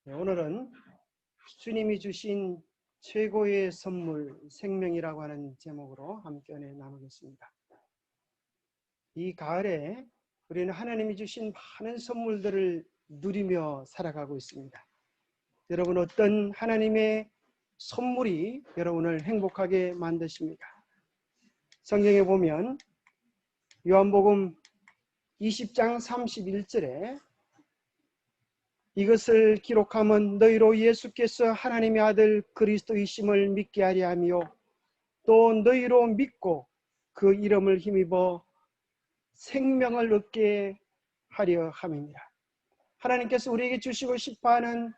오늘은 주님이 주신 최고의 선물, 생명이라고 하는 제목으로 함께 은혜 나누겠습니다. 이 가을에 우리는 하나님이 주신 많은 선물들을 누리며 살아가고 있습니다. 여러분, 어떤 하나님의 선물이 여러분을 행복하게 만드십니까? 성경에 보면 요한복음 20장 31절에 이것을 기록하면 너희로 예수께서 하나님의 아들 그리스도이심을 믿게 하려 하며 또 너희로 믿고 그 이름을 힘입어 생명을 얻게 하려 함이니라. 하나님께서 우리에게 주시고 싶어하는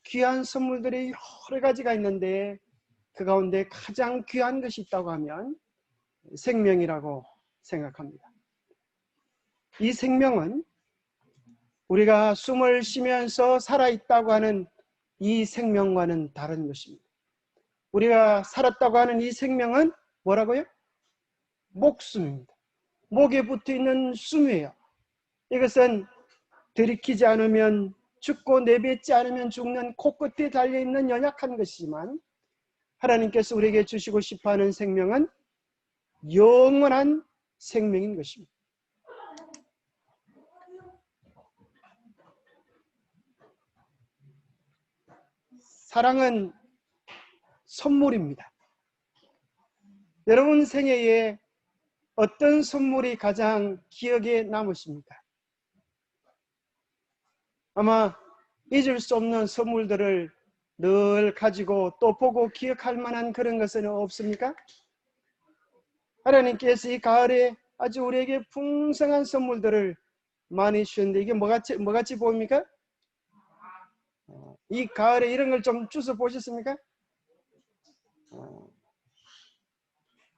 귀한 선물들이 여러 가지가 있는데 그 가운데 가장 귀한 것이 있다고 하면 생명이라고 생각합니다. 이 생명은 우리가 숨을 쉬면서 살아있다고 하는 이 생명과는 다른 것입니다. 우리가 살았다고 하는 이 생명은 뭐라고요? 목숨입니다. 목에 붙어있는 숨이에요. 이것은 들이키지 않으면 죽고 내뱉지 않으면 죽는 코끝에 달려있는 연약한 것이지만 하나님께서 우리에게 주시고 싶어하는 생명은 영원한 생명인 것입니다. 사랑은 선물입니다. 여러분 생애에 어떤 선물이 가장 기억에 남으십니까? 아마 잊을 수 없는 선물들을 늘 가지고 또 보고 기억할 만한 그런 것은 없습니까? 하나님께서 이 가을에 아주 우리에게 풍성한 선물들을 많이 주셨는데 이게 뭐같이 보입니까? 이 가을에 이런 걸 좀 주워 보셨습니까?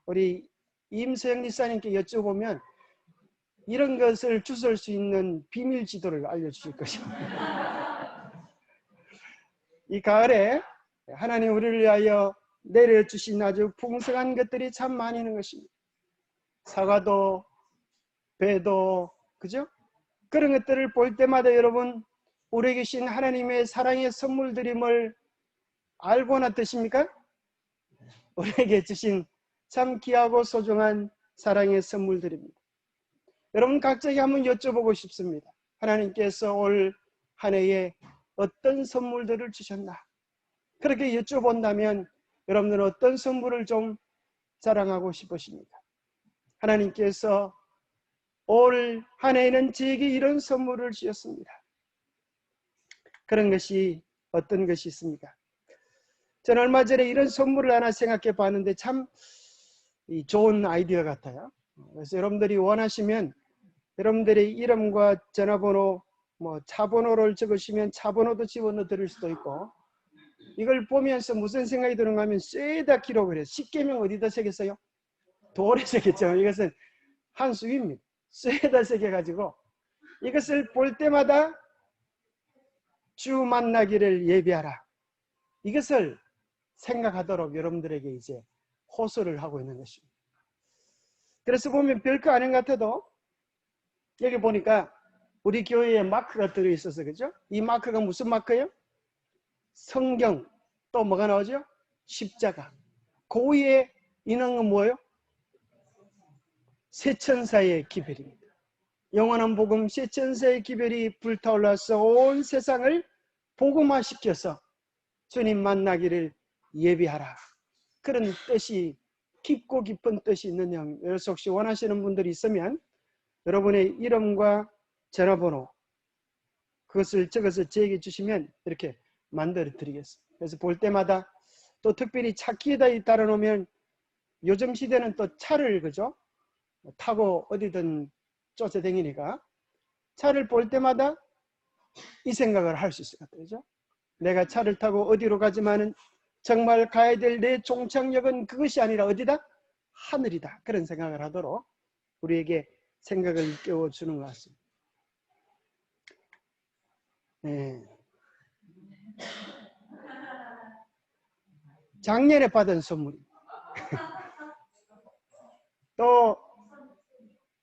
우리 임서영 리사님께 여쭤보면 이런 것을 주술 수 있는 비밀 지도를 알려주실 것입니다. 이 가을에 하나님 우리를 위하여 내려주신 아주 풍성한 것들이 참 많이 있는 것입니다. 사과도, 배도, 그죠? 그런 것들을 볼 때마다 여러분 우리에게 주신 하나님의 사랑의 선물들임을 알고는 어떠십니까? 우리에게 주신 참 귀하고 소중한 사랑의 선물들입니다. 여러분 각자에게 한번 여쭤보고 싶습니다. 하나님께서 올 한 해에 어떤 선물들을 주셨나? 그렇게 여쭤본다면 여러분들은 어떤 선물을 좀 자랑하고 싶으십니까? 하나님께서 올 한 해에는 저에게 이런 선물을 주셨습니다. 그런 것이 어떤 것이 있습니까? 저는 얼마 전에 이런 선물을 하나 생각해 봤는데 참 좋은 아이디어 같아요. 그래서 여러분들이 원하시면 여러분들의 이름과 전화번호, 차번호를 적으시면 차번호도 집어넣어 드릴 수도 있고, 이걸 보면서 무슨 생각이 드는가 하면 쇠에다 기록을 해요. 십계명 어디다 새겼어요? 돌에 새겼죠. 이것은 한수입니다. 쇠에다 새겨가지고 이것을 볼 때마다 주 만나기를 예비하라. 이것을 생각하도록 여러분들에게 이제 호소를 하고 있는 것입니다. 그래서 보면 별거 아닌 것 같아도 여기 보니까 우리 교회에 마크가 들어있어서 그죠? 이 마크가 무슨 마크예요? 성경, 또 뭐가 나오죠? 십자가. 그 위에 있는 건 뭐예요? 세천사의 기별입니다. 영원한 복음 세천사의 기별이 불타올라서 온 세상을 복음화시켜서 주님 만나기를 예비하라. 그런 뜻이 깊고 깊은 뜻이 있는 영. 여러분 혹시 원하시는 분들이 있으면 여러분의 이름과 전화번호 그것을 적어서 제게 주시면 이렇게 만들어 드리겠습니다. 그래서 볼 때마다 또 특별히 차 키에다 달아놓으면 요즘 시대는 또 차를 그죠? 타고 어디든 쫓아다니니까 차를 볼 때마다 이 생각을 할 수 있을 것 같아요. 그죠? 내가 차를 타고 어디로 가지만은 정말 가야 될 내 종착역은 그것이 아니라 어디다? 하늘이다. 그런 생각을 하도록 우리에게 생각을 깨워주는 것 같습니다. 네. 작년에 받은 선물입니다. 또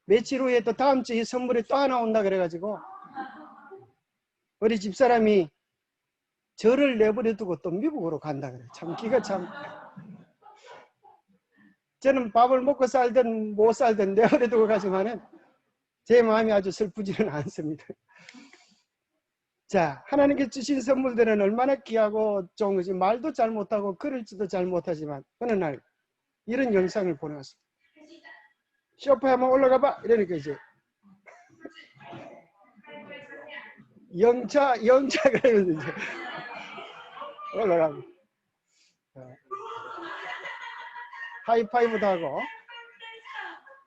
며칠 후에 또 다음 주에 선물이 또 하나 온다 그래가지고 우리 집사람이 저를 내버려 두고 또 미국으로 간다 그래. 참 기가 참. 저는 밥을 먹고 살든 못 살든 내버려 두고 가지만은 제 마음이 아주 슬프지는 않습니다. 자, 하나님께 주신 선물들은 얼마나 귀하고 좋은 것이, 말도 잘 못하고 글을지도 잘 못하지만 어느 날 이런 영상을 보내왔습니다. 소파에 한번 올라가 봐. 이러니까 이제 영차 그러면서 이제 올라가고 하이파이브도 하고.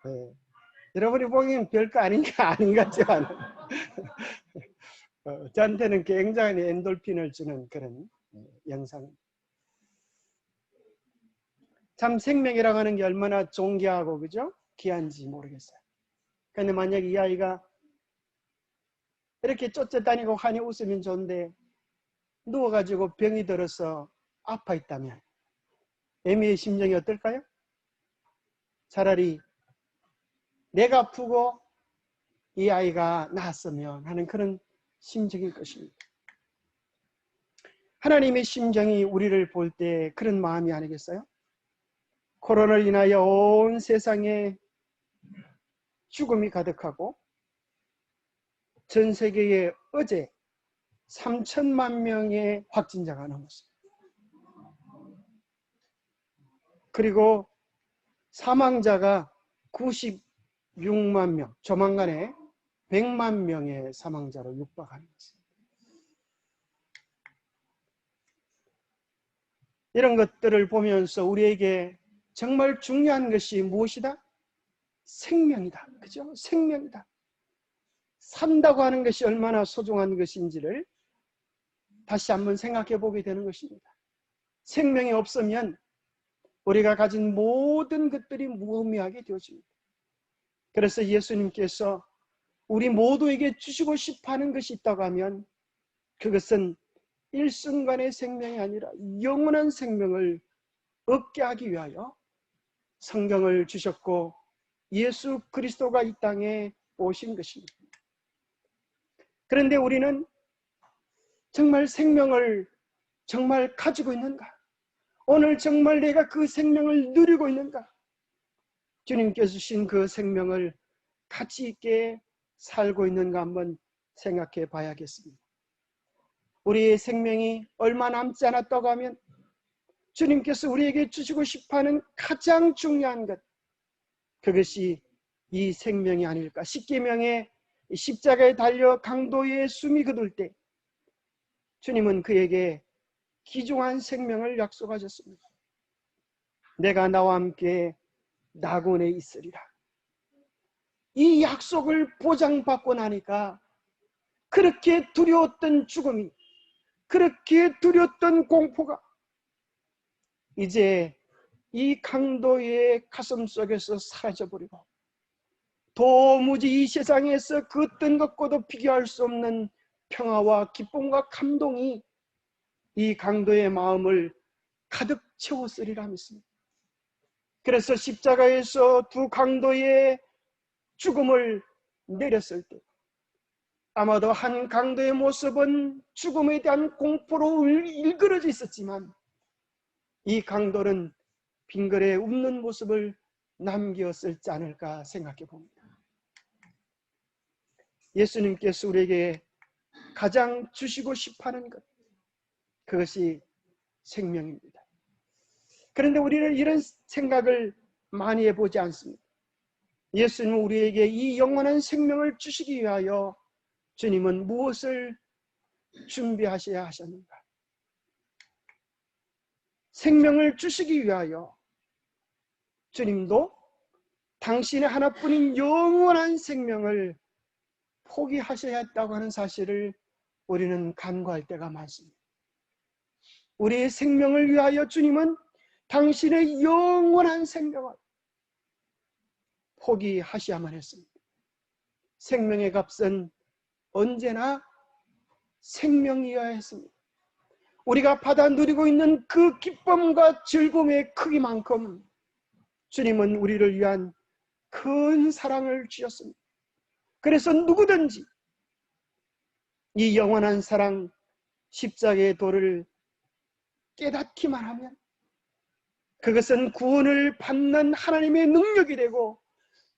네. 여러분이 보기엔 별거 아닌 것 같지만 저한테는 굉장히 엔돌핀을 주는 그런 영상. 참 생명이라고 하는 게 얼마나 존귀하고 그죠? 귀한지 모르겠어요. 그런데 만약 이 아이가 이렇게 쫓아다니고 환히 웃으면 좋은데 누워가지고 병이 들어서 아파 있다면 애미의 심정이 어떨까요? 차라리 내가 아프고 이 아이가 나았으면 하는 그런 심정일 것입니다. 하나님의 심정이 우리를 볼 때 그런 마음이 아니겠어요? 코로나로 인하여 온 세상에 죽음이 가득하고 전 세계에 어제 3천만 명의 확진자가 넘었습니다. 그리고 사망자가 96만 명, 조만간에 100만 명의 사망자로 육박하는 것입니다. 이런 것들을 보면서 우리에게 정말 중요한 것이 무엇이다? 생명이다. 그죠? 생명이다. 산다고 하는 것이 얼마나 소중한 것인지를 다시 한번 생각해 보게 되는 것입니다. 생명이 없으면 우리가 가진 모든 것들이 무의미하게 되어집니다. 그래서 예수님께서 우리 모두에게 주시고 싶어하는 것이 있다고 하면 그것은 일순간의 생명이 아니라 영원한 생명을 얻게 하기 위하여 성경을 주셨고 예수 그리스도가 이 땅에 오신 것입니다. 그런데 우리는 정말 생명을 정말 가지고 있는가? 오늘 정말 내가 그 생명을 누리고 있는가? 주님께서 주신 그 생명을 가치 있게 살고 있는가 한번 생각해 봐야겠습니다. 우리의 생명이 얼마 남지 않았다고 하면 주님께서 우리에게 주시고 싶어하는 가장 중요한 것, 그것이 이 생명이 아닐까. 십계명의 십자가에 달려 강도의 숨이 거둘 때 주님은 그에게 귀중한 생명을 약속하셨습니다. 내가 나와 함께 낙원에 있으리라. 이 약속을 보장받고 나니까 그렇게 두려웠던 죽음이, 그렇게 두려웠던 공포가 이제 이 강도의 가슴 속에서 사라져버리고 도무지 이 세상에서 그 어떤 것과도 비교할 수 없는 평화와 기쁨과 감동이 이 강도의 마음을 가득 채웠으리라 믿습니다. 그래서 십자가에서 두 강도의 죽음을 내렸을 때 아마도 한 강도의 모습은 죽음에 대한 공포로 일그러져 있었지만 이 강도는 빙그레 웃는 모습을 남겼을지 않을까 생각해 봅니다. 예수님께서 우리에게 가장 주시고 싶어하는 것, 그것이 생명입니다. 그런데 우리는 이런 생각을 많이 해보지 않습니다. 예수님은 우리에게 이 영원한 생명을 주시기 위하여 주님은 무엇을 준비하셔야 하셨는가? 생명을 주시기 위하여 주님도 당신의 하나뿐인 영원한 생명을 포기하셔야 했다고 하는 사실을 우리는 간과할 때가 많습니다. 우리의 생명을 위하여 주님은 당신의 영원한 생명을 포기하셔야만 했습니다. 생명의 값은 언제나 생명이어야 했습니다. 우리가 받아 누리고 있는 그 기쁨과 즐거움의 크기만큼 주님은 우리를 위한 큰 사랑을 주셨습니다. 그래서 누구든지 이 영원한 사랑, 십자가의 도를 깨닫기만 하면 그것은 구원을 받는 하나님의 능력이 되고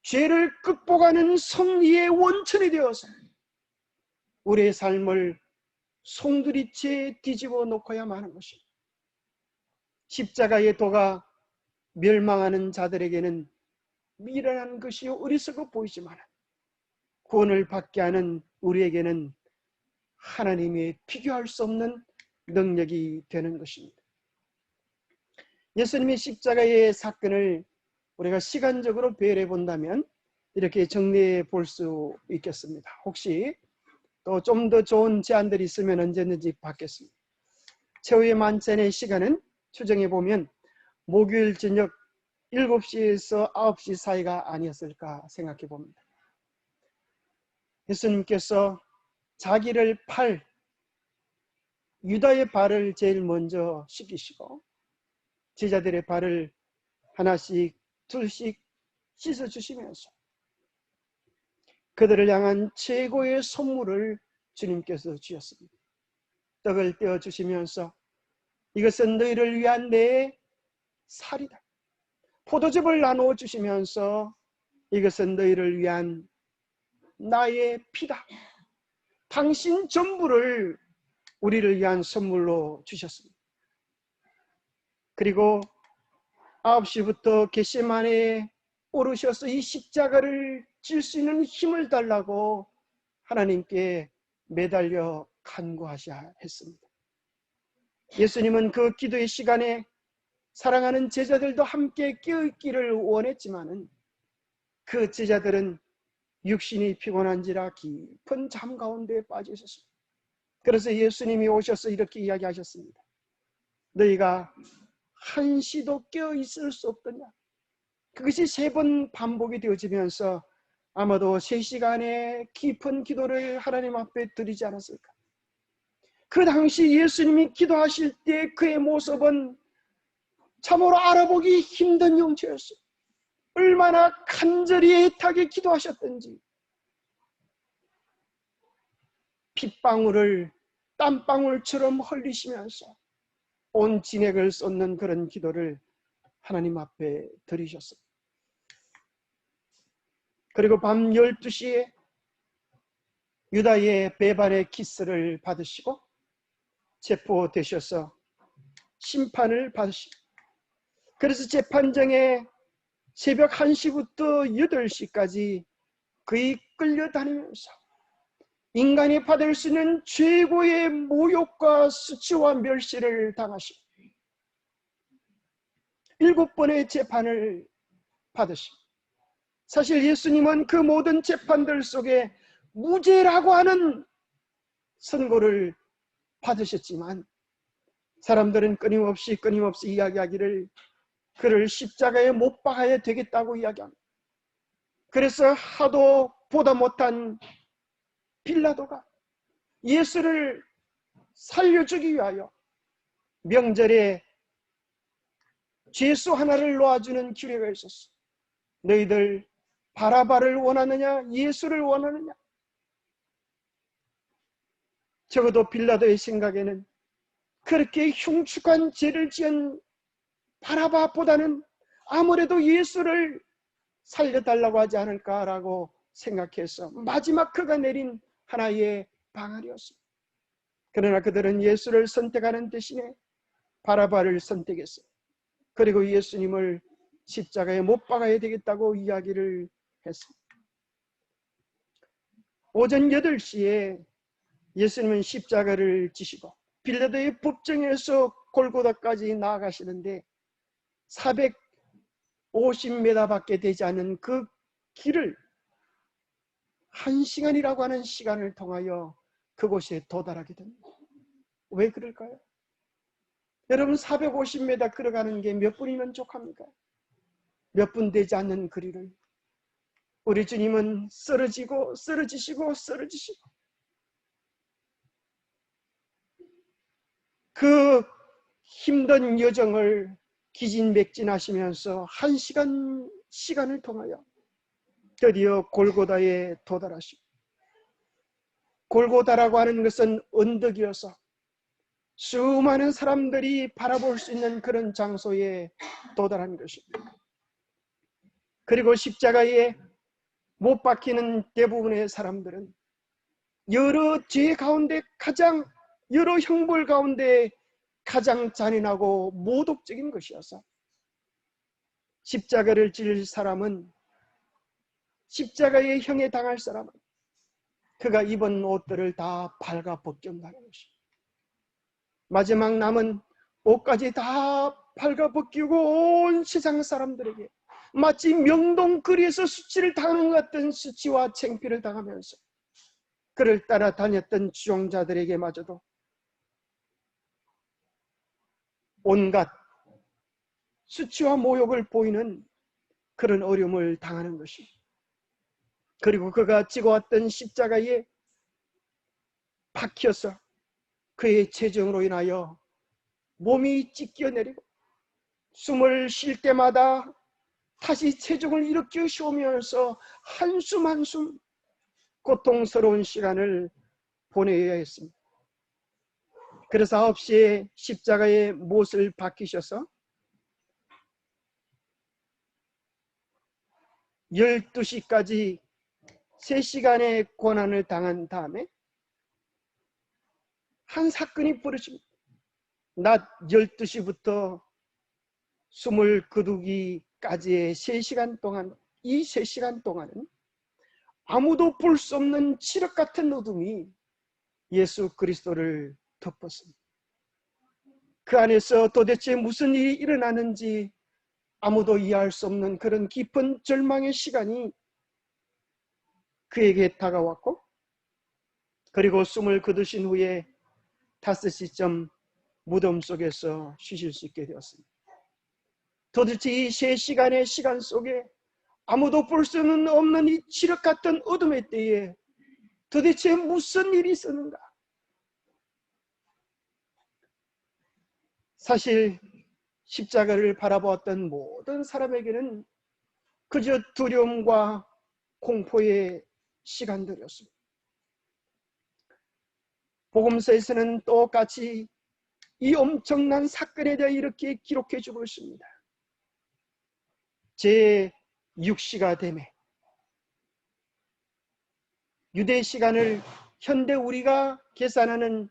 죄를 극복하는 승리의 원천이 되어서 우리의 삶을 송두리째 뒤집어 놓고야만 하는 것입니다. 십자가의 도가 멸망하는 자들에게는 미련한 것이 어리석어 보이지만 구원을 받게 하는 우리에게는 하나님의 비교할 수 없는 능력이 되는 것입니다. 예수님의 십자가의 사건을 우리가 시간적으로 배열해 본다면 이렇게 정리해 볼 수 있겠습니다. 혹시 또 좀 더 좋은 제안들이 있으면 언제든지 받겠습니다. 최후의 만찬의 시간은 추정해 보면 목요일 저녁 7시에서 9시 사이가 아니었을까 생각해 봅니다. 예수님께서 자기를 팔 유다의 발을 제일 먼저 씻기시고 제자들의 발을 하나씩 둘씩 씻어주시면서 그들을 향한 최고의 선물을 주님께서 주셨습니다. 떡을 떼어주시면서 이것은 너희를 위한 내 살이다. 포도즙을 나누어 주시면서 이것은 너희를 위한 나의 피다. 당신 전부를 우리를 위한 선물로 주셨습니다. 그리고 9시부터 겟세마네에 오르셔서 이 십자가를 질 수 있는 힘을 달라고 하나님께 매달려 간구하셔야 했습니다. 예수님은 그 기도의 시간에 사랑하는 제자들도 함께 깨어있기를 원했지만은 그 제자들은 육신이 피곤한지라 깊은 잠 가운데 빠져 있었습니다. 그래서 예수님이 오셔서 이렇게 이야기하셨습니다. 너희가 한시도 깨어 있을 수 없더냐. 그것이 3번 반복이 되어지면서 아마도 3시간의 깊은 기도를 하나님 앞에 드리지 않았을까. 그 당시 예수님이 기도하실 때 그의 모습은 참으로 알아보기 힘든 형체였어요. 얼마나 간절히 애타게 기도하셨던지 핏방울을 땀방울처럼 흘리시면서 온 진액을 쏟는 그런 기도를 하나님 앞에 드리셨습니다. 그리고 밤 12시에 유다의 배반의 키스를 받으시고 체포되셔서 심판을 받으시고 그래서 재판정에 새벽 1시부터 8시까지 그의 끌려다니면서 인간이 받을 수 있는 최고의 모욕과 수치와 멸시를 당하시고 7번의 재판을 받으시고 사실 예수님은 그 모든 재판들 속에 무죄라고 하는 선고를 받으셨지만 사람들은 끊임없이 이야기하기를 그를 십자가에 못 박아야 되겠다고 이야기합니다. 그래서 하도 보다 못한 빌라도가 예수를 살려주기 위하여 명절에 죄수 하나를 놓아주는 규례가 있었어. 너희들 바라바를 원하느냐 예수를 원하느냐. 적어도 빌라도의 생각에는 그렇게 흉측한 죄를 지은 바라바보다는 아무래도 예수를 살려달라고 하지 않을까라고 생각해서 마지막 그가 내린 하나의 방안이었습니다. 그러나 그들은 예수를 선택하는 대신에 바라바를 선택했어요. 그리고 예수님을 십자가에 못 박아야 되겠다고 이야기를 했습니다. 오전 8시에 예수님은 십자가를 지시고 빌라도의 법정에서 골고다까지 나아가시는데 450m밖에 되지 않은 그 길을 1시간이라고 하는 시간을 통하여 그곳에 도달하게 됩니다. 왜 그럴까요? 여러분 450m 걸어가는 게 몇 분이면 족합니까? 몇 분 되지 않는 거리를 우리 주님은 쓰러지시고 그 힘든 여정을 기진맥진하시면서 1시간 시간을 통하여 드디어 골고다에 도달하시고 골고다라고 하는 것은 언덕이어서 수많은 사람들이 바라볼 수 있는 그런 장소에 도달한 것입니다. 그리고 십자가에 못 박히는 대부분의 사람들은 여러 죄 가운데 여러 형벌 가운데 가장 잔인하고 모독적인 것이어서 십자가를 질 사람은, 십자가의 형에 당할 사람은 그가 입은 옷들을 다 발가 벗긴다는 것입니다. 마지막 남은 옷까지 다 발가 벗기고 온 세상 사람들에게 마치 명동거리에서 수치를 당하는 것 같은 수치와 창피를 당하면서 그를 따라다녔던 주종자들에게마저도 온갖 수치와 모욕을 보이는 그런 어려움을 당하는 것입니다. 그리고 그가 지고왔던 십자가에 박혀서 그의 체중으로 인하여 몸이 찢겨내리고 숨을 쉴 때마다 다시 체중을 일으켜 쉬면서 한숨 한숨 고통스러운 시간을 보내야 했습니다. 그래서 9시에 십자가에 못을 박히셔서 12시까지 3시간의 고난을 당한 다음에 한 사건이 벌어집니다. 낮 12시부터 숨을 거두기까지의 3시간 동안, 이 3시간 동안은 아무도 볼 수 없는 칠흑 같은 어둠이 예수 그리스도를 덮었습니다. 그 안에서 도대체 무슨 일이 일어나는지 아무도 이해할 수 없는 그런 깊은 절망의 시간이 그에게 다가왔고, 그리고 숨을 거두신 후에 5시쯤 무덤 속에서 쉬실 수 있게 되었습니다. 도대체 이 3시간의 시간 속에 아무도 볼 수는 없는 이 칠흑 같은 어둠의 때에 도대체 무슨 일이 있었는가? 사실 십자가를 바라보았던 모든 사람에게는 그저 두려움과 공포의 시간들이었습니다. 복음서에서는 똑같이 이 엄청난 사건에 대해 이렇게 기록해 주고 있습니다. 제6시가 되매, 유대 시간을 현대 우리가 계산하는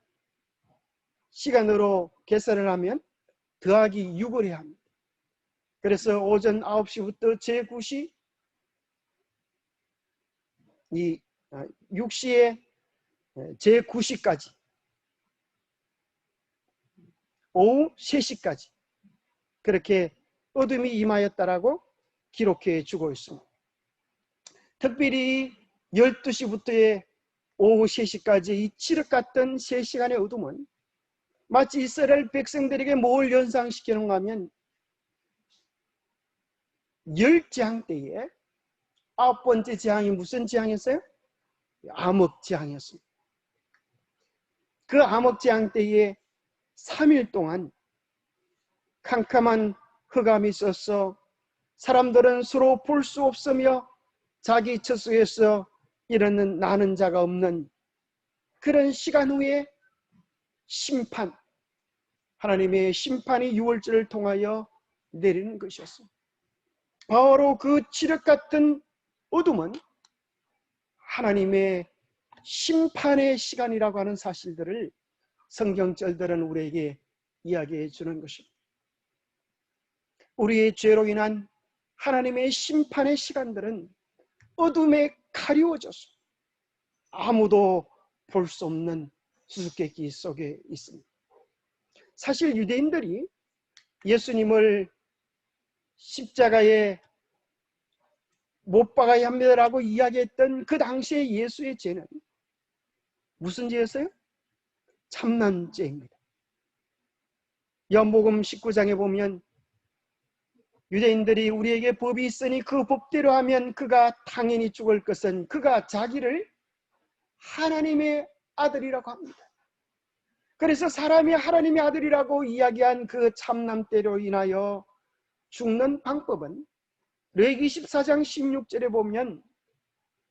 시간으로 계산을 하면 더하기 6을 해야 합니다. 그래서 오전 9시부터 제9시, 이 6시에 제9시까지, 오후 3시까지 그렇게 어둠이 임하였다라고 기록해 주고 있습니다. 특별히 12시부터의 오후 3시까지 이 칠흑 같은 3시간의 어둠은 마치 이스라엘 백성들에게 뭘 연상시키는가 하면 열재앙 때에 9번째 재앙이 무슨 재앙이었어요? 암흑재앙이었습니다. 그 암흑재앙 때에 3일 동안 캄캄한 흑암이 있어서 사람들은 서로 볼 수 없으며 자기 처소에서 일어나는 나는 자가 없는 그런 시간 후에 심판, 하나님의 심판이 6월절을 통하여 내리는 것이었습니다. 바로 그 칠흑 같은 어둠은 하나님의 심판의 시간이라고 하는 사실들을 성경절들은 우리에게 이야기해 주는 것입니다. 우리의 죄로 인한 하나님의 심판의 시간들은 어둠에 가리워져서 아무도 볼 수 없는 수수께끼 속에 있습니다. 사실 유대인들이 예수님을 십자가에 못 박아야 합니다라고 이야기했던 그 당시에 예수의 죄는 무슨 죄였어요? 참난죄입니다. 요한복음 19장에 보면 유대인들이 우리에게 법이 있으니 그 법대로 하면 그가 당연히 죽을 것은 그가 자기를 하나님의 아들이라고 합니다. 그래서 사람이 하나님의 아들이라고 이야기한 그 참남죄로 인하여 죽는 방법은 레위기 14장 16절에 보면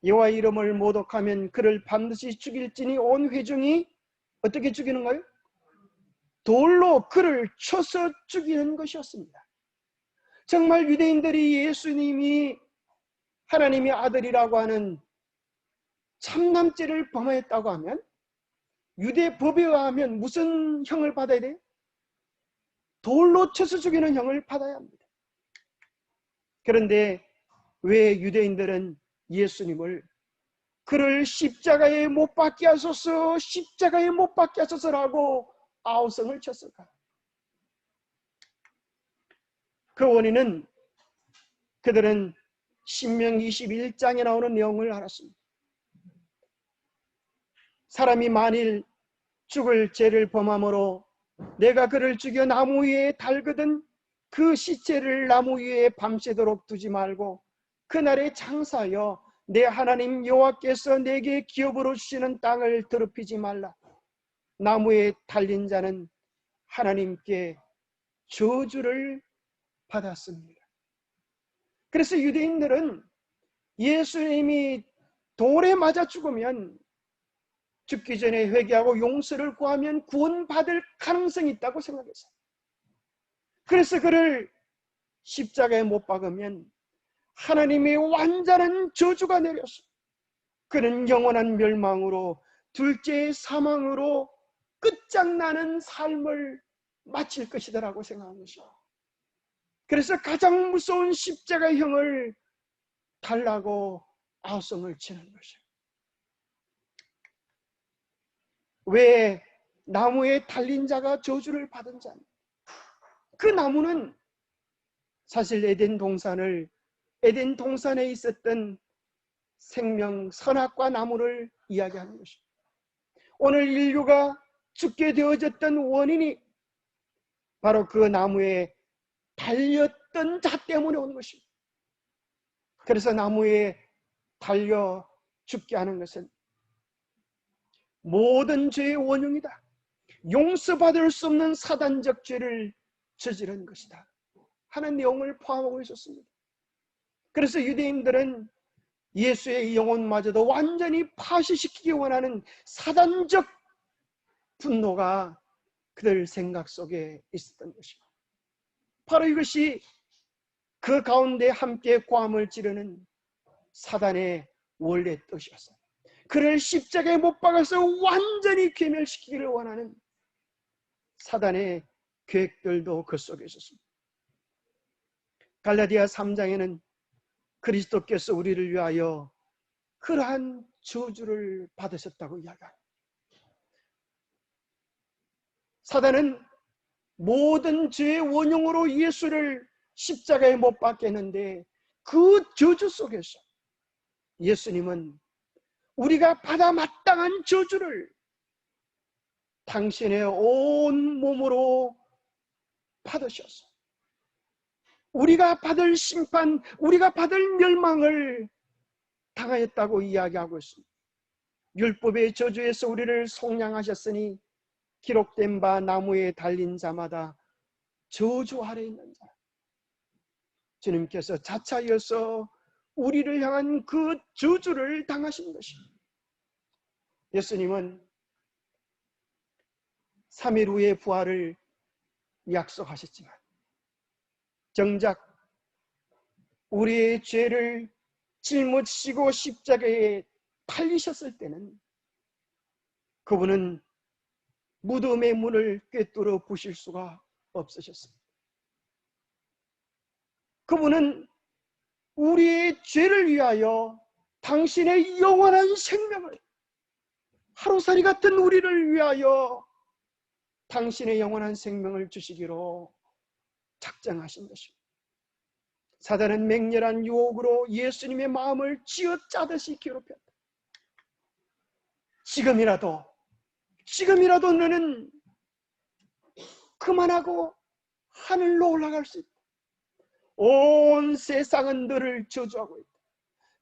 여호와의 이름을 모독하면 그를 반드시 죽일지니 온 회중이 어떻게 죽이는 거예요? 돌로 그를 쳐서 죽이는 것이었습니다. 정말 유대인들이 예수님이 하나님의 아들이라고 하는 참남죄를 범하였다고 하면 유대 법에 의하면 무슨 형을 받아야 돼요? 돌로 쳐서 죽이는 형을 받아야 합니다. 그런데 왜 유대인들은 예수님을 그를 십자가에 못 박게 하소서, 십자가에 못 박게 하소서라고 아우성을 쳤을까? 그 원인은 그들은 신명기 21장에 나오는 내용을 알았습니다. 사람이 만일 죽을 죄를 범함으로 내가 그를 죽여 나무 위에 달거든 그 시체를 나무 위에 밤새도록 두지 말고 그날에 장사하여 내 하나님 여호와께서 내게 기업으로 주시는 땅을 더럽히지 말라. 나무에 달린 자는 하나님께 저주를 받았습니다. 그래서 유대인들은 예수님이 돌에 맞아 죽으면 죽기 전에 회개하고 용서를 구하면 구원받을 가능성이 있다고 생각했어요. 그래서 그를 십자가에 못 박으면 하나님의 완전한 저주가 내렸어요. 그는 영원한 멸망으로 둘째의 사망으로 끝장나는 삶을 마칠 것이다라고 생각한 것이죠. 그래서 가장 무서운 십자가형을 달라고 아우성을 치는 것이죠. 왜 나무에 달린 자가 저주를 받은 자는 그 나무는 사실 에덴 동산에 있었던 생명 선악과 나무를 이야기하는 것입니다. 오늘 인류가 죽게 되어졌던 원인이 바로 그 나무에 달렸던 자 때문에 온 것입니다. 그래서 나무에 달려 죽게 하는 것은 모든 죄의 원흉이다. 용서받을 수 없는 사단적 죄를 저지른 것이다 하는 내용을 포함하고 있었습니다. 그래서 유대인들은 예수의 영혼마저도 완전히 파시시키기 원하는 사단적 분노가 그들 생각 속에 있었던 것입니다. 바로 이것이 그 가운데 함께 고함을 지르는 사단의 원래 뜻이었어요. 그를 십자가에 못 박아서 완전히 괴멸시키기를 원하는 사단의 계획들도 그 속에 있었습니다. 갈라디아 3장에는 그리스도께서 우리를 위하여 그러한 저주를 받으셨다고 이야기합니다. 사단은 모든 죄의 원흉으로 예수를 십자가에 못 박게 했는데 그 저주 속에서 예수님은 우리가 받아 마땅한 저주를 당신의 온 몸으로 받으셨어. 우리가 받을 심판, 우리가 받을 멸망을 당하였다고 이야기하고 있습니다. 율법의 저주에서 우리를 속량하셨으니 기록된 바 나무에 달린 자마다 저주 아래 있는 자. 주님께서 자차하여서 우리를 향한 그 저주를 당하신 것입니다. 예수님은 3일 후에 부활을 약속하셨지만 정작 우리의 죄를 짊어지시고 십자가에 달리셨을 때는 그분은 무덤의 문을 꿰뚫어 부실 수가 없으셨습니다. 그분은 우리의 죄를 위하여 당신의 영원한 생명을, 하루살이 같은 우리를 위하여 당신의 영원한 생명을 주시기로 작정하신 것입니다. 사단은 맹렬한 유혹으로 예수님의 마음을 쥐어짜듯이 괴롭혔다. 지금이라도 너는 그만하고 하늘로 올라갈 수 있다. 온 세상은 너를 저주하고 있다.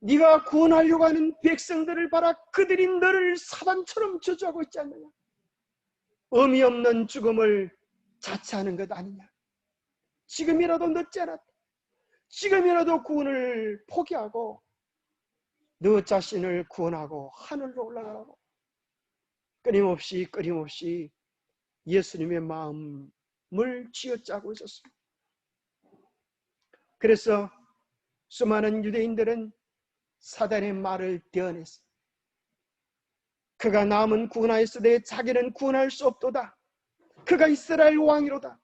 네가 구원하려고 하는 백성들을 봐라. 그들이 너를 사단처럼 저주하고 있지 않느냐. 의미 없는 죽음을 자처하는 것 아니냐. 지금이라도 늦지 않았다. 지금이라도 구원을 포기하고 너 자신을 구원하고 하늘로 올라가라고 끊임없이 예수님의 마음을 쥐어짜고 있었습니다. 그래서 수많은 유대인들은 사단의 말을 대언했습니다. 그가 남은 구원하였으되 자기는 구원할 수 없도다. 그가 이스라엘 왕이로다.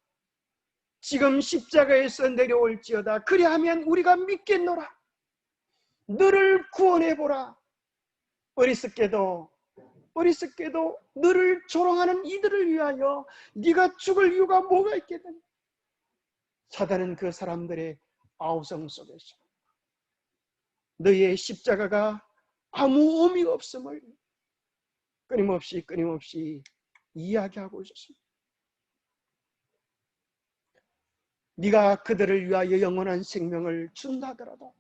지금 십자가에서 내려올지어다. 그리하면 우리가 믿겠노라. 너를 구원해보라. 어리석게도 너를 조롱하는 이들을 위하여 네가 죽을 이유가 뭐가 있겠느냐. 사단은 그 사람들의 아우성 속에서 너의 십자가가 아무 의미가 없음을 끊임없이 이야기하고 있었습니다. 네가 그들을 위하여 영원한 생명을 준다 하더라도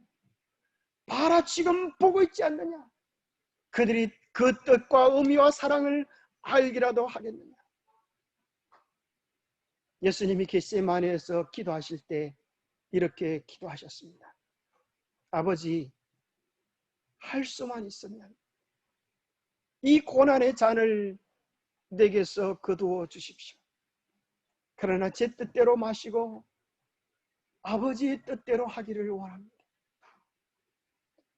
봐라, 지금 보고 있지 않느냐. 그들이 그 뜻과 의미와 사랑을 알기라도 하겠느냐. 예수님이 겟세마네에서 기도하실 때 이렇게 기도하셨습니다. 아버지, 할 수만 있으면 이 고난의 잔을 내게서 거두어 주십시오. 그러나 제 뜻대로 마시고 아버지의 뜻대로 하기를 원합니다.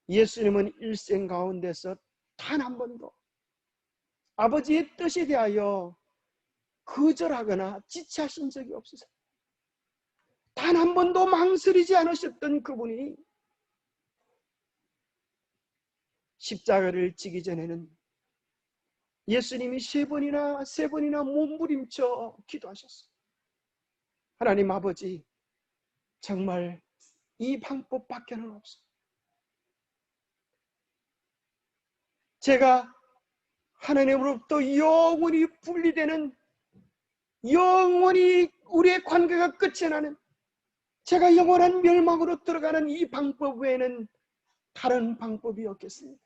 예수님은 일생 가운데서 단 한 번도 아버지의 뜻에 대하여 거절하거나 지체하신 적이 없으세요. 단 한 번도 망설이지 않으셨던 그분이 십자가를 지기 전에는 예수님이 세 번이나 몸부림쳐 기도하셨어요. 하나님 아버지, 정말 이 방법밖에는 없어요. 제가 하나님으로부터 영원히 분리되는, 영원히 우리의 관계가 끝이 나는, 제가 영원한 멸망으로 들어가는 이 방법 외에는 다른 방법이 없겠습니다.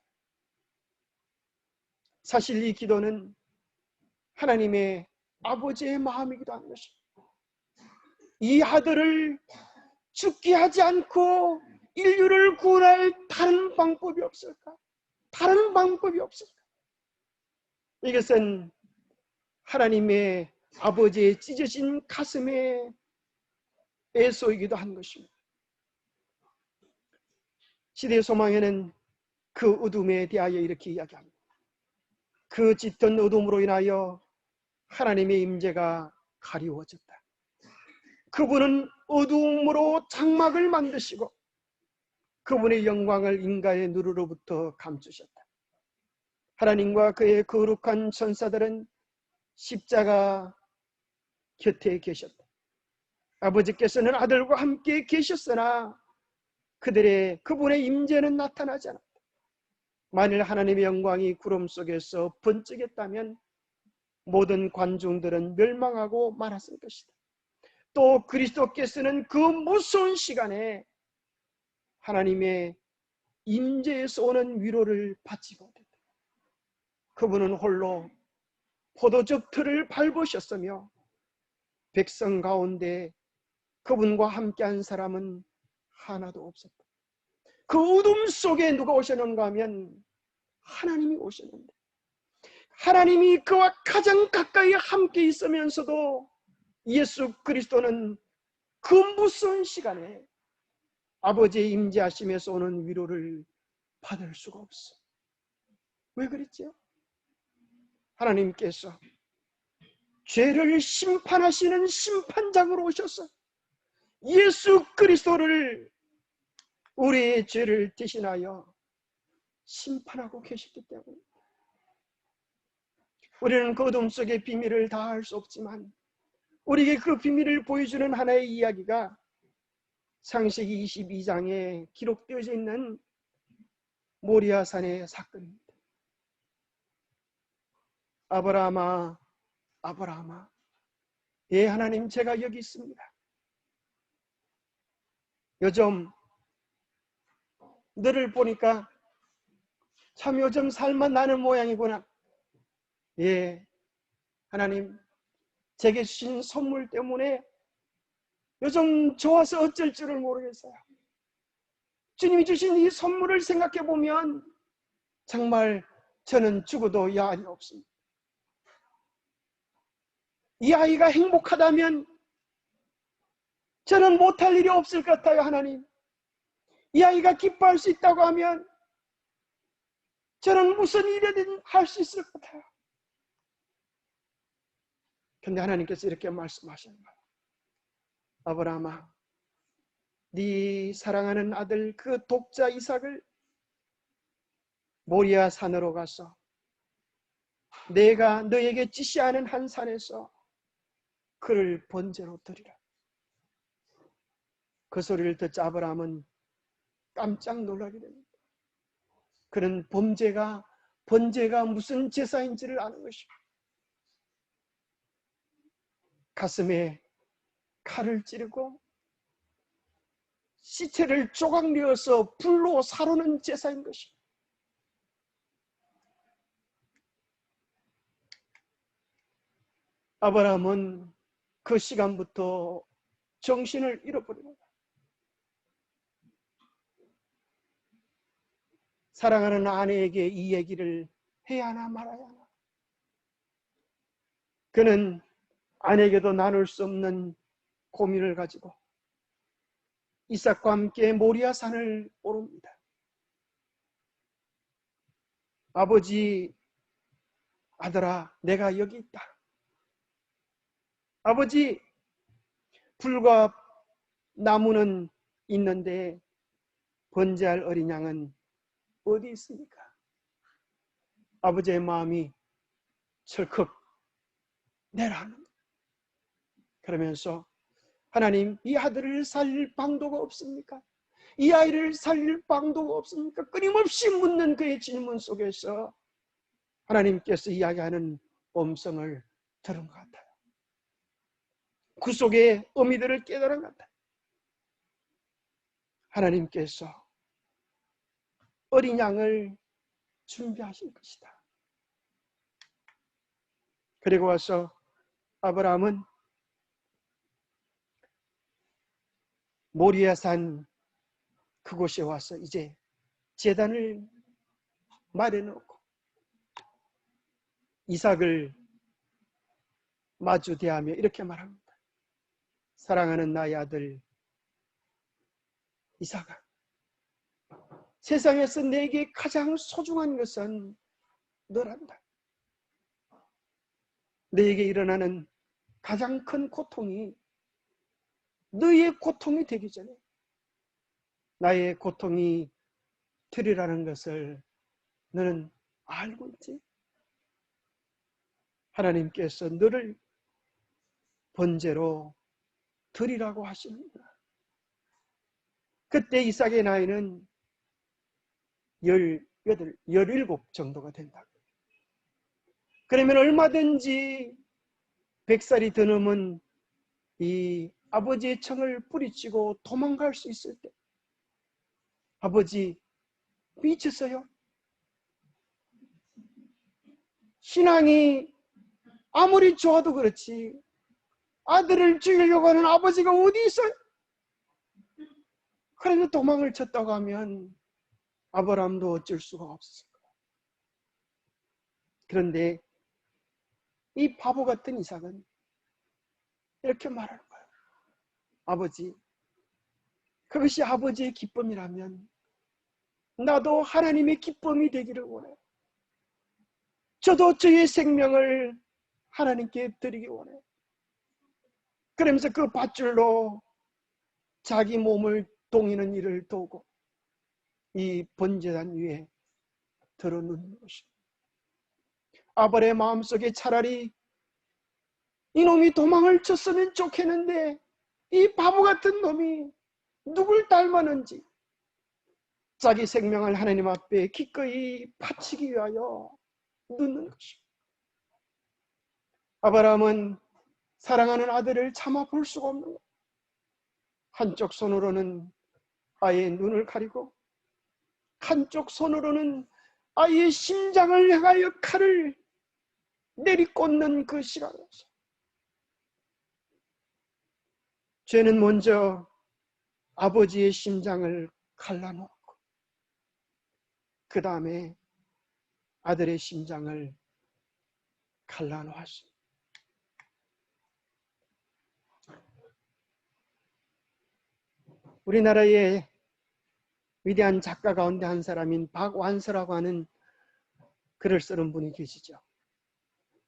사실 이 기도는 하나님의 아버지의 마음이기도 한 것입니다. 이 아들을 죽게 하지 않고 인류를 구원할 다른 방법이 없을까? 다른 방법이 없을까? 이것은 하나님의 아버지의 찢어진 가슴의 애소이기도 한 것입니다. 시대의 소망에는 그 어둠에 대하여 이렇게 이야기합니다. 그 짙은 어둠으로 인하여 하나님의 임재가 가리워졌다. 그분은 어둠으로 장막을 만드시고 그분의 영광을 인간의 눈으로부터 감추셨다. 하나님과 그의 거룩한 천사들은 십자가 곁에 계셨다. 아버지께서는 아들과 함께 계셨으나 그분의 임재는 나타나지 않았다. 만일 하나님의 영광이 구름 속에서 번쩍였다면 모든 관중들은 멸망하고 말았을 것이다. 또 그리스도께서는 그 무서운 시간에 하나님의 임재에서 오는 위로를 받지 못했다. 그분은 홀로 포도즙 틀을 밟으셨으며 백성 가운데 그분과 함께한 사람은 하나도 없었다. 그 어둠 속에 누가 오셨는가 하면 하나님이 오셨는데, 하나님이 그와 가장 가까이 함께 있으면서도 예수 그리스도는 그 무서운 시간에 아버지의 임재하심에서 오는 위로를 받을 수가 없어. 왜 그랬죠? 하나님께서 죄를 심판하시는 심판장으로 오셔서 예수 그리스도를, 우리의 죄를 대신하여 심판하고 계셨기 때문에 우리는 그 어둠 속의 비밀을 다 알 수 없지만 우리에게 그 비밀을 보여주는 하나의 이야기가 창세기 22장에 기록되어져 있는 모리아산의 사건입니다. 아브라함아, 아브라함아, 예 하나님, 제가 여기 있습니다. 요즘 너를 보니까 참 요즘 살만 나는 모양이구나. 예 하나님, 제게 주신 선물 때문에 요즘 좋아서 어쩔 줄을 모르겠어요. 주님이 주신 이 선물을 생각해 보면 정말 저는 죽어도 야한이 없습니다. 이 아이가 행복하다면 저는 못할 일이 없을 것 같아요. 하나님, 이 아이가 기뻐할 수 있다고 하면 저는 무슨 일이든 할 수 있을 것 같아요. 근데 하나님께서 이렇게 말씀하시는 거예요. 아브라함아, 네 사랑하는 아들 그 독자 이삭을 모리아 산으로 가서 내가 너에게 지시하는 한 산에서 그를 번제로 드리라. 그 소리를 듣자 아브라함은 깜짝 놀라게 됩니다. 그는 번제가 무슨 제사인지를 아는 것입니다. 가슴에 칼을 찌르고 시체를 조각 내어서 불로 사르는 제사인 것입니다. 아브라함은 그 시간부터 정신을 잃어버립니다. 사랑하는 아내에게 이 얘기를 해야 하나 말아야 하나. 그는 아내에게도 나눌 수 없는 고민을 가지고 이삭과 함께 모리아 산을 오릅니다. 아버지, 아들아, 내가 여기 있다. 아버지, 불과 나무는 있는데 번제할 어린 양은 어디 있습니까? 아버지의 마음이 철컥 내려앉는. 그러면서 하나님, 이 아들을 살릴 방도가 없습니까? 이 아이를 살릴 방도가 없습니까? 끊임없이 묻는 그의 질문 속에서 하나님께서 이야기하는 음성을 들은 것 같아요. 그 속에 의미들을 깨달은 것 같아요. 하나님께서 어린 양을 준비하실 것이다. 그리고 와서 아브라함은 모리아산 그곳에 와서 이제 제단을 마련해놓고 이삭을 마주 대하며 이렇게 말합니다. 사랑하는 나의 아들 이삭아, 세상에서 내게 가장 소중한 것은 너란다. 너에게 일어나는 가장 큰 고통이 너의 고통이 되기 전에 나의 고통이 되리라는 것을 너는 알고 있지? 하나님께서 너를 번제로 드리라고 하시는구나. 그때 이삭의 나이는 18, 17 정도가 된다. 그러면 얼마든지 100살이 더 넘은 이 아버지의 청을 뿌리치고 도망갈 수 있을 때, 아버지 미쳤어요? 신앙이 아무리 좋아도 그렇지 아들을 죽이려고 하는 아버지가 어디 있어요? 그래서 도망을 쳤다고 하면 아브라함도 어쩔 수가 없었을 거예요. 그런데 이 바보 같은 이삭은 이렇게 말하는 거예요. 아버지, 그것이 아버지의 기쁨이라면 나도 하나님의 기쁨이 되기를 원해요. 저도 저의 생명을 하나님께 드리기 원해요. 그러면서 그 밧줄로 자기 몸을 동이는 일을 도고 이 번제단 위에 들어눕는 것입니다. 아벨의 마음속에 차라리 이놈이 도망을 쳤으면 좋겠는데 이 바보 같은 놈이 누굴 닮았는지 자기 생명을 하나님 앞에 기꺼이 바치기 위하여 눕는 것입니다. 아브라함은 사랑하는 아들을 차마 볼 수가 없는 거예요. 한쪽 손으로는 아이의 눈을 가리고 한쪽 손으로는 아이의 심장을 향하여 칼을 내리꽂는 그 시간에서 죄는 먼저 아버지의 심장을 갈라놓고 그 다음에 아들의 심장을 갈라놓았습니다. 우리나라의 위대한 작가 가운데 한 사람인 박완서라고 하는 글을 쓰는 분이 계시죠.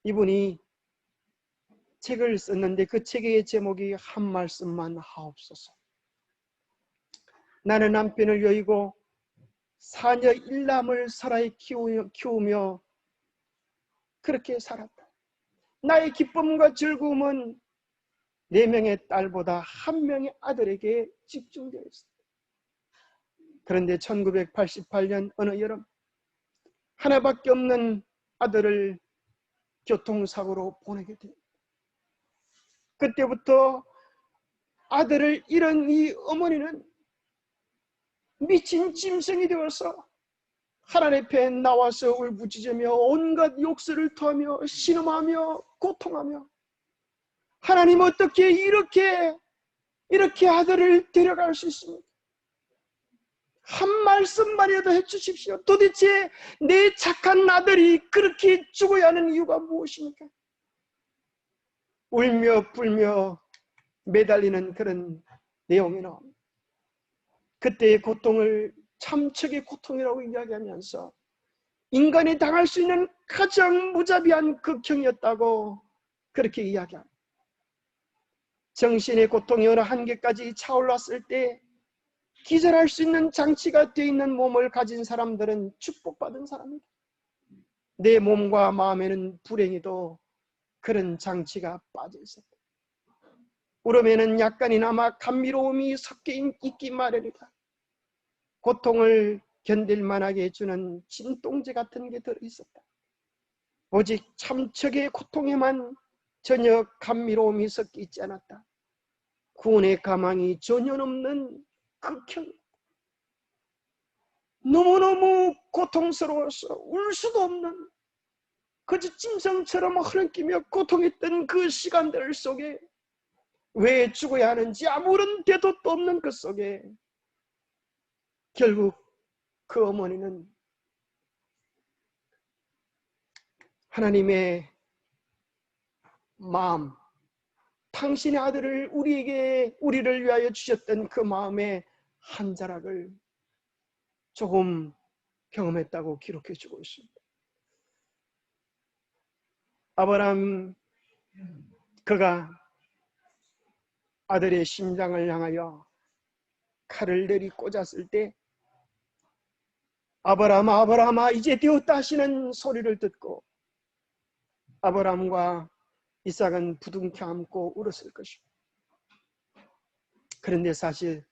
이분이 책을 썼는데 그 책의 제목이 한 말씀만 하옵소서. 나는 남편을 여의고 사녀 일남을 사라이 키우며 그렇게 살았다. 나의 기쁨과 즐거움은 4명의 딸보다 1명의 아들에게 집중되어 있었다. 그런데 1988년 어느 여름 하나밖에 없는 아들을 교통사고로 보내게 됩니다. 그때부터 아들을 잃은 이 어머니는 미친 짐승이 되어서 하나님 앞에 나와서 울부짖으며 온갖 욕설을 토하며 신음하며 고통하며, 하나님 어떻게 이렇게 아들을 데려갈 수 있습니까? 한 말씀만이라도 해주십시오. 도대체 내 착한 아들이 그렇게 죽어야 하는 이유가 무엇입니까? 울며 불며 매달리는 그런 내용이 나옵니다. 그때의 고통을 참척의 고통이라고 이야기하면서 인간이 당할 수 있는 가장 무자비한 극형이었다고 그렇게 이야기합니다. 정신의 고통이 어느 한계까지 차올랐을 때 기절할 수 있는 장치가 되어 있는 몸을 가진 사람들은 축복받은 사람입니다. 내 몸과 마음에는 불행히도 그런 장치가 빠져 있었다. 울음에는 약간이나마 감미로움이 섞여 있기 마련이다. 고통을 견딜 만하게 해주는 진통제 같은 게 들어있었다. 오직 참척의 고통에만 전혀 감미로움이 섞여 있지 않았다. 구원의 가망이 전혀 없는 극형. 너무너무 고통스러워서 울 수도 없는, 그저 짐승처럼 흐느끼며 고통했던 그 시간들 속에 왜 죽어야 하는지 아무런 대답도 없는 그 속에 결국 그 어머니는 하나님의 마음, 당신의 아들을 우리를 위하여 주셨던 그 마음의 한 자락을 조금 경험했다고 기록해 주고 있습니다. 아브라함, 그가 아들의 심장을 향하여 칼을 내리 꽂았을 때 아브라함아, 아브라함아, 이제 되었다 하시는 소리를 듣고 아브라함과 이삭은 부둥켜 안고 울었을 것입니다. 그런데 사실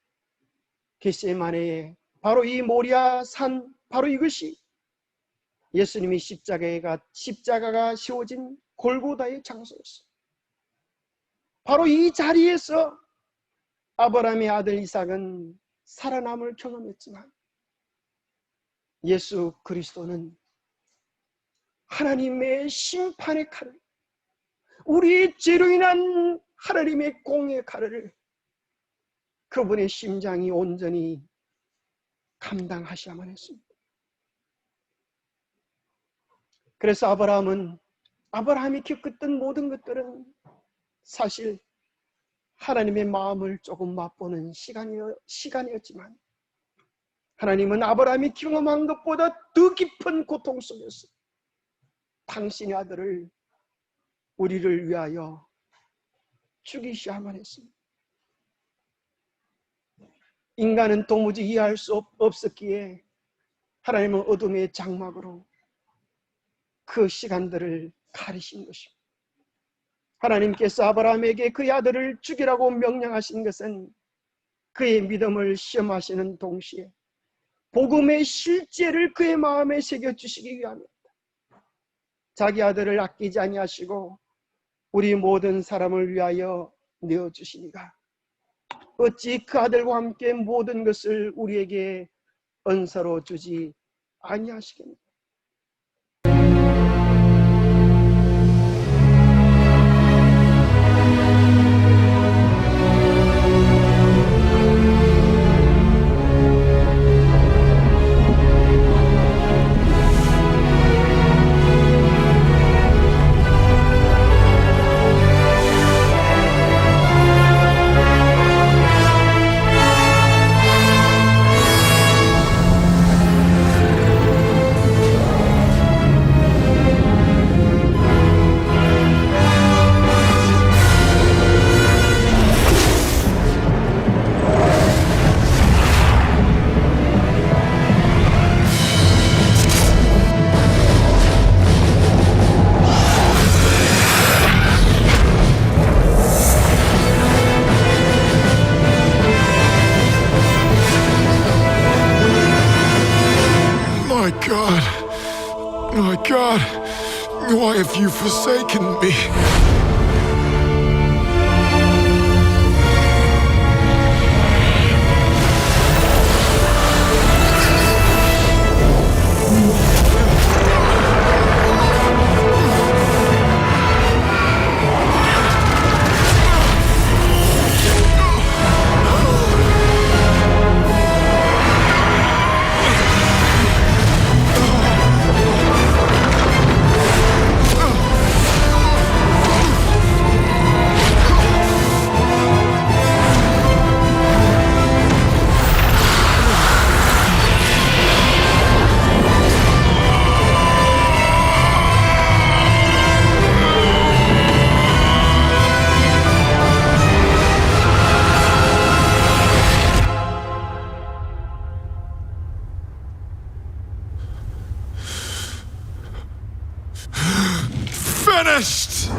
겟세마네에 바로 이 모리아 산, 바로 이것이 예수님이 십자가가 세워진 골고다의 장소였어요. 바로 이 자리에서 아브라함의 아들 이삭은 살아남을 경험했지만 예수 그리스도는 하나님의 심판의 칼을, 우리의 죄로 인한 하나님의 공의 칼을 그분의 심장이 온전히 감당하셔야만 했습니다. 그래서 아브라함이 겪었던 모든 것들은 사실 하나님의 마음을 조금 맛보는 시간이었지만 하나님은 아브라함이 경험한 것보다 더 깊은 고통 속에서 당신의 아들을 우리를 위하여 죽이셔야만 했습니다. 인간은 도무지 이해할 수 없었기에 하나님은 어둠의 장막으로 그 시간들을 가리신 것입니다. 하나님께서 아브라함에게 그의 아들을 죽이라고 명령하신 것은 그의 믿음을 시험하시는 동시에 복음의 실제를 그의 마음에 새겨주시기 위함입니다. 자기 아들을 아끼지 아니하시고 우리 모든 사람을 위하여 내어주시니가 어찌 그 아들과 함께 모든 것을 우리에게 은사로 주지 아니하시겠느냐. you forsaken me? Finished!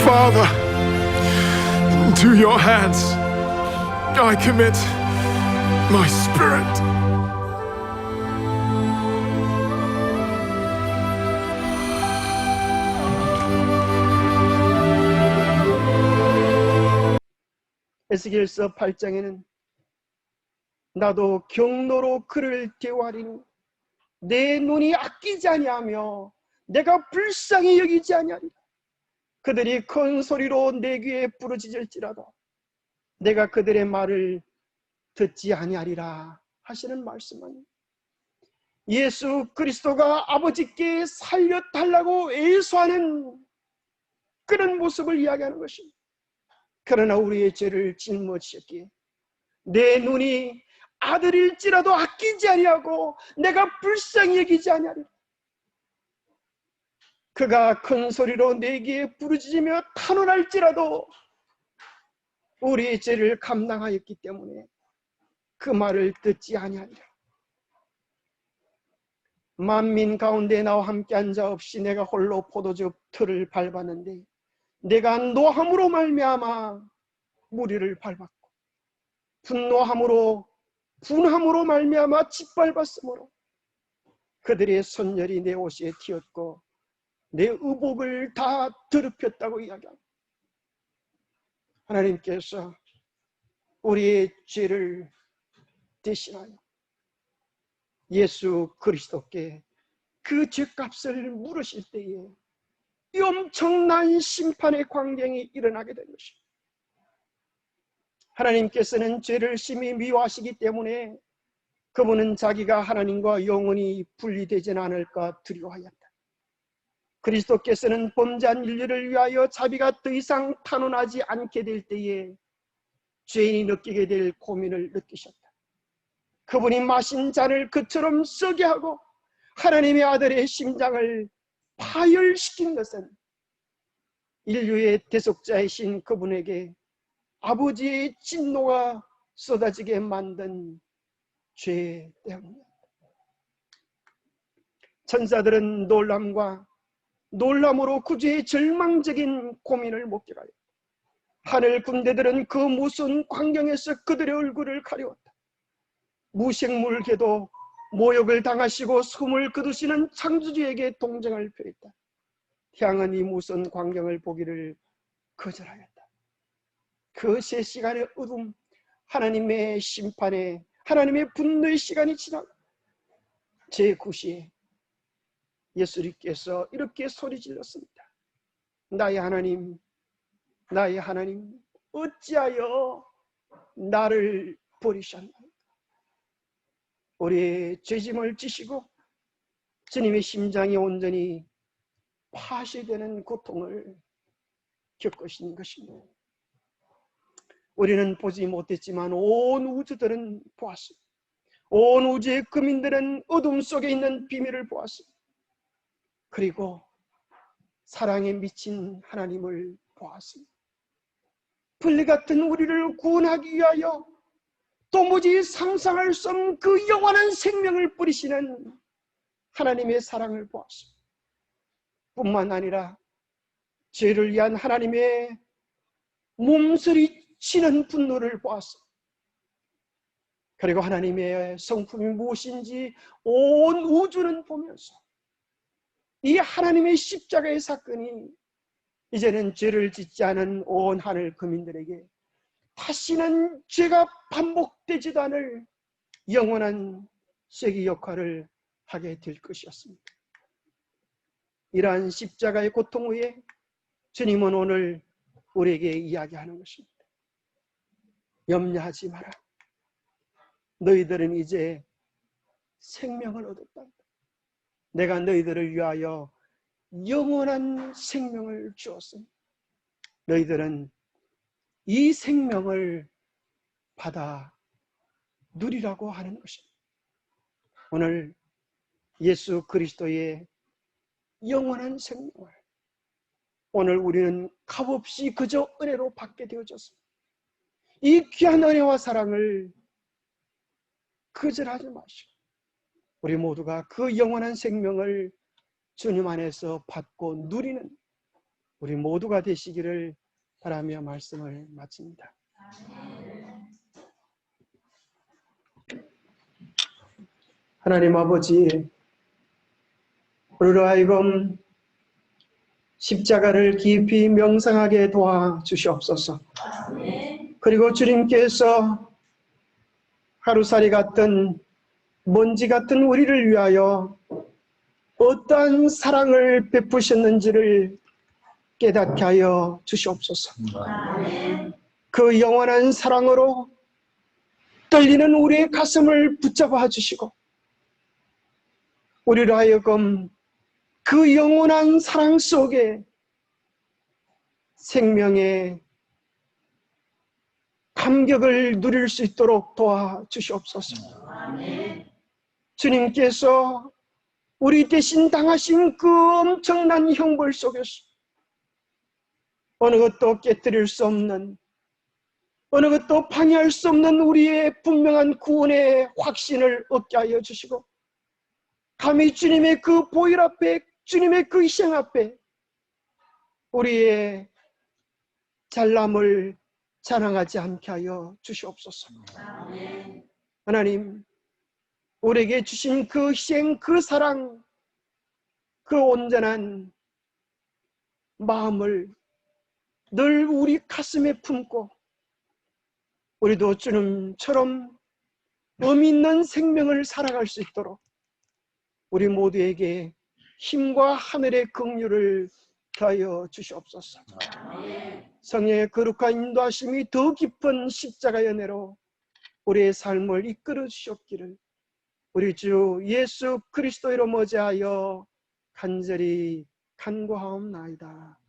Father, to your hands I commit my spirit. 에스겔서 8장에는 나도 경로로 그를 대우하리니 내 눈이 아끼지 아니하며 내가 불쌍히 여기지 아니하리라. 그들이 큰 소리로 내 귀에 부르짖을지라도 내가 그들의 말을 듣지 아니하리라 하시는 말씀은 예수 그리스도가 아버지께 살려달라고 애수하는 그런 모습을 이야기하는 것입니다. 그러나 우리의 죄를 짊어지셨기에 내 눈이 아들일지라도 아끼지 아니하고 내가 불쌍히 여기지 아니하리라. 그가 큰 소리로 내게 부르짖으며 탄원할지라도 우리의 죄를 감당하였기 때문에 그 말을 듣지 아니하리라. 만민 가운데 나와 함께 앉아 없이 내가 홀로 포도주 틀을 밟았는데 내가 노함으로 말미암아 무리를 밟았고 분함으로 말미암아 짓밟았으므로 그들의 손열이 내 옷에 튀었고 내 의복을 다 더럽혔다고 이야기합니다. 하나님께서 우리의 죄를 대신하여 예수 그리스도께 그 죄값을 물으실 때에 이 엄청난 심판의 광경이 일어나게 된 것입니다. 하나님께서는 죄를 심히 미워하시기 때문에 그분은 자기가 하나님과 영원히 분리되지는 않을까 두려워하였다. 그리스도께서는 범죄한 인류를 위하여 자비가 더 이상 탄원하지 않게 될 때에 죄인이 느끼게 될 고민을 느끼셨다. 그분이 마신 잔을 그처럼 쓰게 하고 하나님의 아들의 심장을 파열시킨 것은 인류의 대속자이신 그분에게 아버지의 진노가 쏟아지게 만든 죄 때문이었다. 천사들은 놀람으로 구주의 절망적인 고민을 목격하였다. 하늘 군대들은 그 무슨 광경에서 그들의 얼굴을 가려웠다. 무식물계도 모욕을 당하시고 숨을 거두시는 창조주에게 동정을 표했다. 태양은 이 무슨 광경을 보기를 거절하였다. 그 세 시간의 어둠, 하나님의 심판에 하나님의 분노의 시간이 지나고 제9시에 예수님께서 이렇게 소리 질렀습니다. 나의 하나님, 나의 하나님, 어찌하여 나를 버리셨나이까? 우리의 죄짐을 지시고 주님의 심장이 온전히 파쇄되는 고통을 겪으신 것입니다. 우리는 보지 못했지만 온 우주들은 보았습니다. 온 우주의 국민들은 어둠 속에 있는 비밀을 보았습니다. 그리고 사랑에 미친 하나님을 보았습니다. 풀리 같은 우리를 구원하기 위하여 도무지 상상할 수 없는 그 영원한 생명을 뿌리시는 하나님의 사랑을 보았습니다. 뿐만 아니라 죄를 위한 하나님의 몸서리치는 분노를 보았습니다. 그리고 하나님의 성품이 무엇인지 온 우주는 보면서 이 하나님의 십자가의 사건이 이제는 죄를 짓지 않은 온 하늘 거민들에게 다시는 죄가 반복되지도 않을 영원한 세계 역할을 하게 될 것이었습니다. 이러한 십자가의 고통 후에 주님은 오늘 우리에게 이야기하는 것입니다. 염려하지 마라. 너희들은 이제 생명을 얻었다. 내가 너희들을 위하여 영원한 생명을 주었습니다. 너희들은 이 생명을 받아 누리라고 하는 것입니다. 오늘 예수 그리스도의 영원한 생명을 오늘 우리는 값없이 그저 은혜로 받게 되어졌습니다. 이 귀한 은혜와 사랑을 거절하지 마시고 우리 모두가 그 영원한 생명을 주님 안에서 받고 누리는 우리 모두가 되시기를 바라며 말씀을 마칩니다. 하나님 아버지, 우리로 하여금 십자가를 깊이 명상하게 도와주시옵소서. 그리고 주님께서 하루살이 같은 먼지 같은 우리를 위하여 어떠한 사랑을 베푸셨는지를 깨닫게 하여 주시옵소서. 그 영원한 사랑으로 떨리는 우리의 가슴을 붙잡아 주시고 우리로 하여금 그 영원한 사랑 속에 생명의 감격을 누릴 수 있도록 도와주시옵소서. 주님께서 우리 대신 당하신 그 엄청난 형벌 속에서 어느 것도 깨뜨릴 수 없는, 어느 것도 방해할 수 없는 우리의 분명한 구원의 확신을 얻게 하여 주시고 감히 주님의 그 보혈 앞에, 주님의 그 희생 앞에 우리의 잘남을 자랑하지 않게 하여 주시옵소서. 하나님, 우리에게 주신 그 희생, 그 사랑, 그 온전한 마음을 늘 우리 가슴에 품고 우리도 주님처럼 의미 있는 생명을 살아갈 수 있도록 우리 모두에게 힘과 하늘의 긍휼을 더하여 주시옵소서. 성령의 거룩한 인도하심이 더 깊은 십자가의 은혜로 우리의 삶을 이끌어 주시옵기를 우리 주 예수 그리스도로 머지하여 간절히 간구하옵나이다.